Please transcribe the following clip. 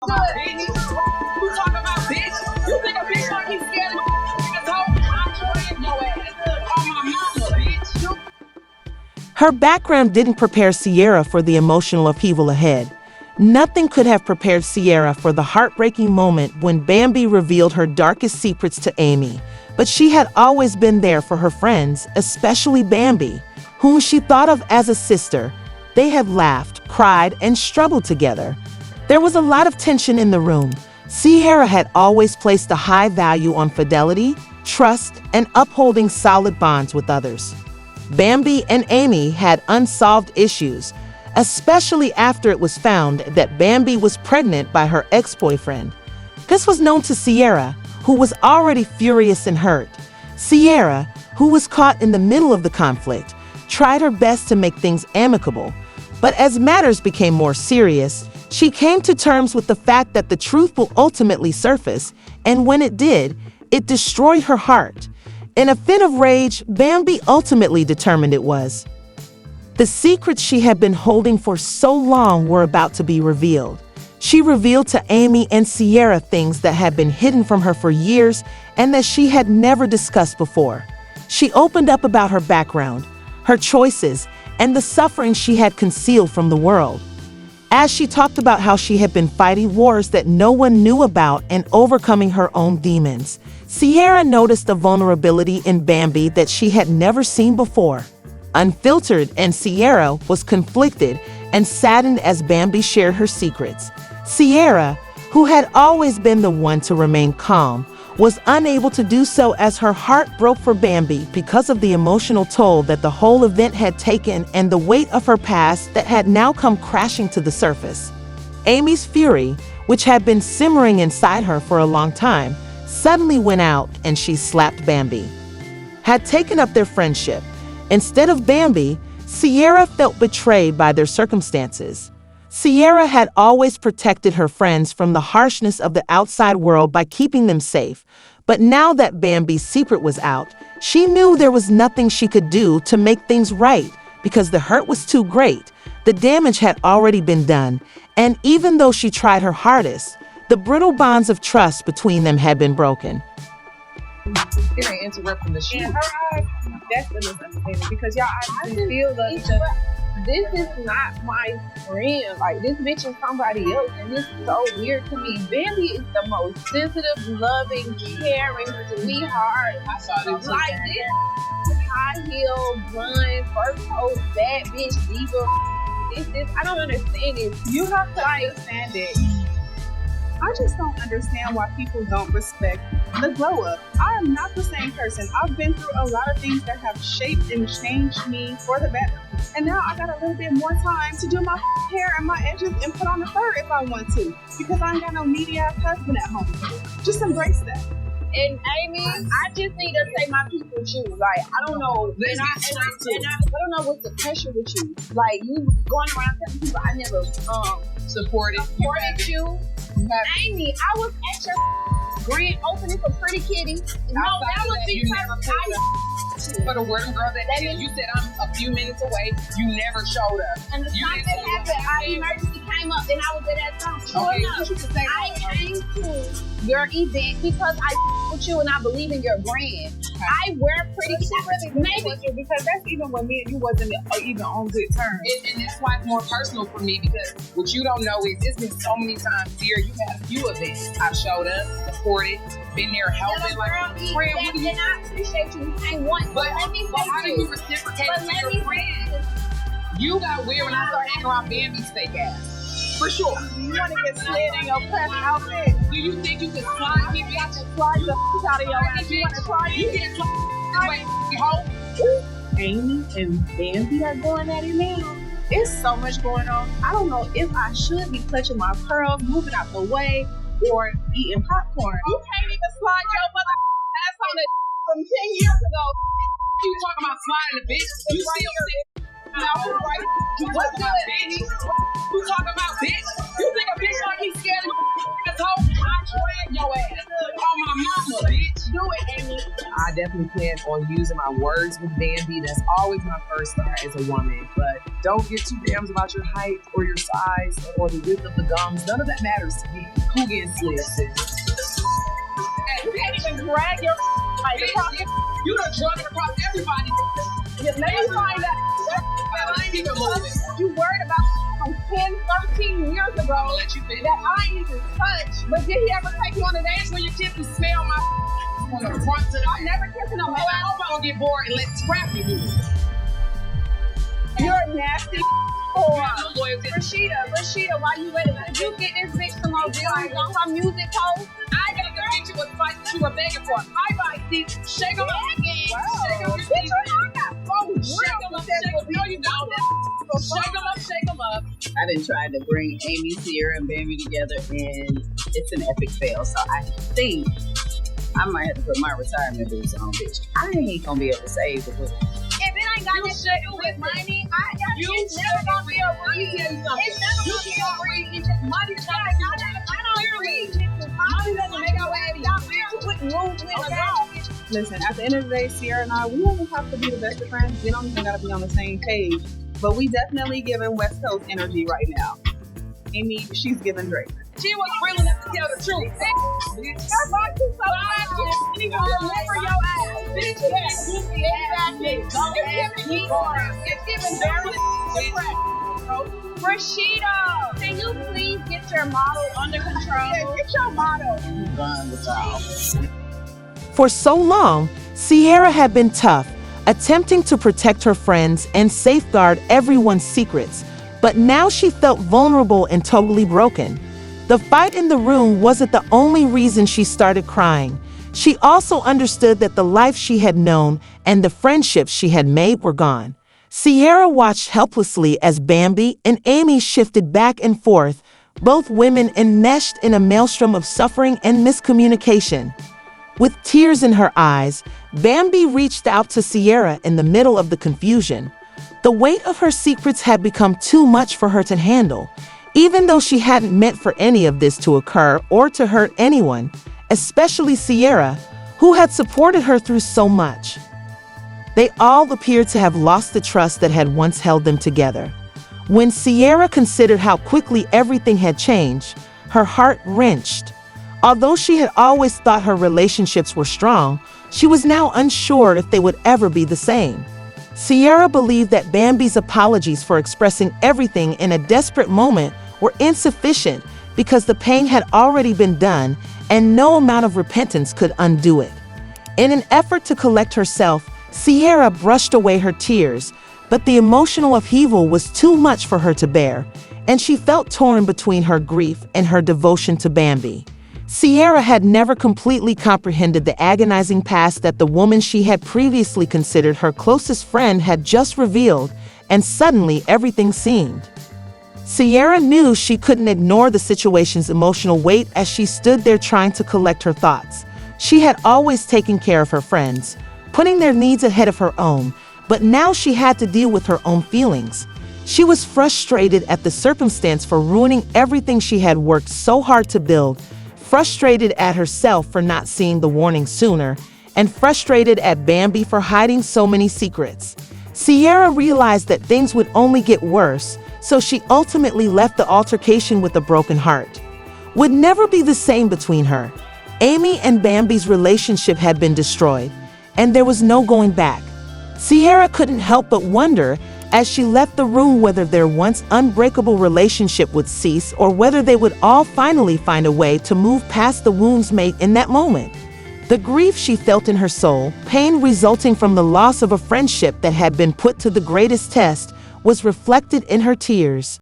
Bitch, you talking about bitch? You think a bitch like he's scared of asshole? I train your ass on my mama, bitch. Her background didn't prepare Sierra for the emotional upheaval ahead. Nothing could have prepared Sierra for the heartbreaking moment when Bambi revealed her darkest secrets to Amy. But she had always been there for her friends, especially Bambi, whom she thought of as a sister. They had laughed, cried, and struggled together. There was a lot of tension in the room. Sierra had always placed a high value on fidelity, trust, and upholding solid bonds with others. Bambi and Amy had unsolved issues, especially after it was found that Bambi was pregnant by her ex-boyfriend. This was known to Sierra, who was already furious and hurt. Sierra, who was caught in the middle of the conflict, tried her best to make things amicable. But as matters became more serious, she came to terms with the fact that the truth will ultimately surface, and when it did, it destroyed her heart. In a fit of rage, Bambi ultimately determined it was. The secrets she had been holding for so long were about to be revealed. She revealed to Amy and Sierra things that had been hidden from her for years and that she had never discussed before. She opened up about her background, her choices, and the suffering she had concealed from the world. As she talked about how she had been fighting wars that no one knew about and overcoming her own demons, Sierra noticed a vulnerability in Bambi that she had never seen before. Unfiltered, and Sierra was conflicted and saddened as Bambi shared her secrets. Sierra, who had always been the one to remain calm, was unable to do so as her heart broke for Bambi because of the emotional toll that the whole event had taken and the weight of her past that had now come crashing to the surface. Amy's fury, which had been simmering inside her for a long time, suddenly went out and she slapped Bambi. Had taken up their friendship. Instead of Bambi, Sierra felt betrayed by their circumstances. Sierra had always protected her friends from the harshness of the outside world by keeping them safe. But now that Bambi's secret was out, she knew there was nothing she could do to make things right because the hurt was too great. The damage had already been done, and even though she tried her hardest, the brittle bonds of trust between them had been broken. It ain't interrupting the shoot. In her eyes, that's the misunderstanding because y'all obviously feel this is not my friend. Like, this bitch is somebody else, and this is so weird to me. Bambi is the most sensitive, loving, caring, sweetheart. I saw this Like, this high heel, run, first post, bad bitch, diva. I don't understand it. You have to understand it. I just don't understand why people don't respect the glow up. I am not the same person. I've been through a lot of things that have shaped and changed me for the better. And now I got a little bit more time to do my hair and my edges and put on a fur if I want to. Because I ain't got no needy ass husband at home. Just embrace that. And Amy, I just need to say my people shoes. Like, I don't know. And I don't know what's the pressure with you. Like, you going around telling people I never supported you. Amy, I was at your grand opening for Pretty Kitty. No, that was because for the word girl that you said I'm a few minutes away. You never showed up. And the time that happened, I emergency came up and I was at that time. Sure enough, I came to your event because I with you and I believe in your brand. Okay. I wear Pretty Kitty. Maybe because that's even when me and you wasn't even on good terms. And that's why it's more personal for me because what you don't know is it's been so many times here. You had a few events. I showed up, supported, been there helping. Like, friend, and I appreciate you. You came once, but let me say how do you reciprocate to your friends? You got weird when I started hanging around Bambi's fake ass. For sure. You want to get slid in your press outfit? Do you think you can slide me? I can slide the out of your ass. You want to try it? You can slide me. Amy and Bambi are going at it now. It's so much going on. I don't know if I should be clutching my pearls, moving out the way, or eating popcorn. You can't even slide your mother ass on it from 10 years ago. You talking about sliding the bitch? You still right? You talking about bitch? You talking about bitch? You think a bitch like he's scared of asshole? I train your ass on my mama, bitch. Do it, Amy. I definitely plan on using my words with Bambi. That's always my first thought as a woman, but Don't get too damned about your height or your size or the width of the gums. None of that matters to me. Who gets slid, sis? You can't even drag your across your. You done drug it across everybody. Let me find out. I ain't even moving. You worried about from 10, 13 years ago I'll let you finish. that I ain't even touched. But did he ever take you on a dance When you kiss and smell my from the front to the I'm never kissing him. Oh, I hope I don't get bored and let Scrappy do it. You're a nasty whore. No loyalty. Rashida, why you waiting? Did you get this bitch some more dealings on her music post? I got the picture with fights that you were begging for. Bye, Steve. Shake them up. Wow. Shake them up. Bitch, I got so real. Shake them up. No, you don't. Shake them up. Shake them up. I done tried to bring Amy, Sierra, and Bambi together, and it's an epic fail. So I think I might have to put my retirement boots on, bitch. I ain't gonna be able to save the book. If it ain't got nothing to do with money, it's never gonna be a reason. It's never gonna be a reason. Money doesn't make our way. Listen, at the end of the day, Sierra and I, we don't have to be the best of friends. We don't even gotta be on the same page. But we definitely giving West Coast energy right now. Amy, she's giving Drake. She was real enough to tell the truth. That's why she's so bad. You didn't even remember your ass. Bitch, exactly. It's giving very depressed. Rashida, can you please get your model under control? Yeah, get your model. For so long, Sierra had been tough, attempting to protect her friends and safeguard everyone's secrets. But now she felt vulnerable and totally broken. The fight in the room wasn't the only reason she started crying. She also understood that the life she had known and the friendships she had made were gone. Sierra watched helplessly as Bambi and Amy shifted back and forth, both women enmeshed in a maelstrom of suffering and miscommunication. With tears in her eyes, Bambi reached out to Sierra in the middle of the confusion. The weight of her secrets had become too much for her to handle, even though she hadn't meant for any of this to occur or to hurt anyone, especially Sierra, who had supported her through so much. They all appeared to have lost the trust that had once held them together. When Sierra considered how quickly everything had changed, her heart wrenched. Although she had always thought her relationships were strong, she was now unsure if they would ever be the same. Sierra believed that Bambi's apologies for expressing everything in a desperate moment were insufficient because the pain had already been done and no amount of repentance could undo it. In an effort to collect herself, Sierra brushed away her tears, but the emotional upheaval was too much for her to bear, and she felt torn between her grief and her devotion to Bambi. Sierra had never completely comprehended the agonizing past that the woman she had previously considered her closest friend had just revealed, and suddenly everything seemed. Sierra knew she couldn't ignore the situation's emotional weight as she stood there trying to collect her thoughts. She had always taken care of her friends, putting their needs ahead of her own, but now she had to deal with her own feelings. She was frustrated at the circumstance for ruining everything she had worked so hard to build, frustrated at herself for not seeing the warning sooner, and frustrated at Bambi for hiding so many secrets. Sierra realized that things would only get worse, so she ultimately left the altercation with a broken heart. Would never be the same between her. Amy and Bambi's relationship had been destroyed, and there was no going back. Sierra couldn't help but wonder as she left the room whether their once unbreakable relationship would cease or whether they would all finally find a way to move past the wounds made in that moment. The grief she felt in her soul, pain resulting from the loss of a friendship that had been put to the greatest test, was reflected in her tears.